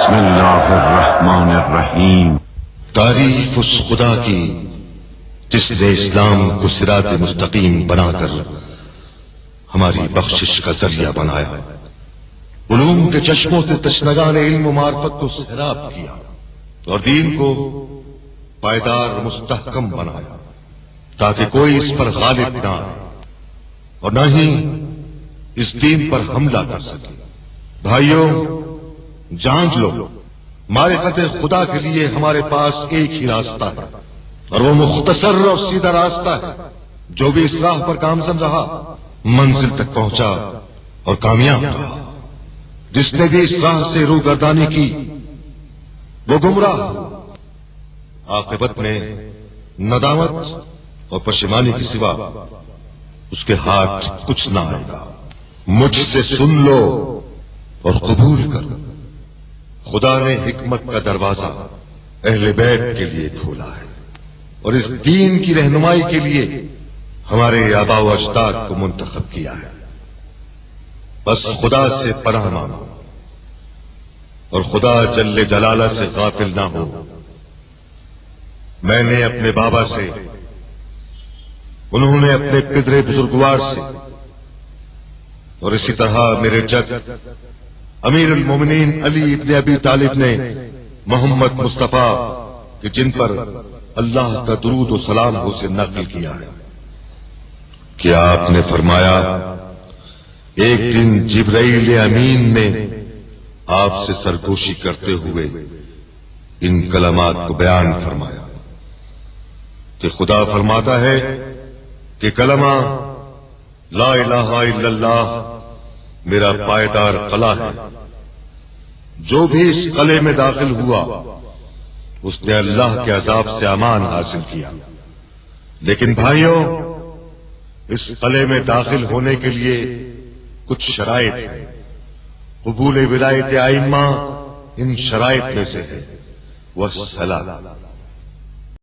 بسم اللہ الرحمن الرحیم۔ تعریف اس خدا کی جس نے اسلام کو صراط مستقیم بنا کر ہماری بخشش کا ذریعہ بنایا، علوم کے چشموں سے تشنگان علم و معرفت کو سیراب کیا اور دین کو پائیدار مستحکم بنایا تاکہ کوئی اس پر غالب نہ آئے اور نہ ہی اس دین پر حملہ کر سکے۔ بھائیوں، جان لو، معرفت خدا کے لیے ہمارے پاس ایک ہی راستہ ہے اور وہ مختصر اور سیدھا راستہ ہے۔ جو بھی اس راہ پر گامزن رہا منزل تک پہنچا اور کامیاب رہا، جس نے بھی اس راہ سے روگردانی کی وہ گمراہ ہوا، عاقبت میں ندامت اور پشیمانی کے سوا اس کے ہاتھ کچھ نہ آئے گا۔ مجھ سے سن لو اور قبول کرو، خدا نے حکمت کا دروازہ اہل بیت کے لیے کھولا ہے اور اس دین کی رہنمائی کے لیے ہمارے آباء و اجداد کو منتخب کیا ہے۔ بس خدا سے پناہ مانگو اور خدا جل جلالہ سے غافل نہ ہو۔ میں نے اپنے بابا سے، انہوں نے اپنے پدر بزرگوار سے، اور اسی طرح میرے جد امیر المومنین علی ابن ابی طالب نے محمد مصطفیٰ کہ جن پر اللہ کا درود و سلام ہو سے نقل کیا ہے کہ آپ نے فرمایا، ایک دن جبرائیل امین نے آپ سے سرگوشی کرتے ہوئے ان کلمات کو بیان فرمایا کہ خدا فرماتا ہے کہ کلمہ لا الہ الا اللہ میرا پائیدار قلعہ ہے، جو بھی اس قلعے میں داخل ہوا اس نے اللہ کے عذاب سے امان حاصل کیا۔ لیکن بھائیوں، اس قلعے میں داخل ہونے کے لیے کچھ شرائط ہیں۔ قبول ولایت ائمہ ان شرائط میں سے ہے۔ والصلاۃ،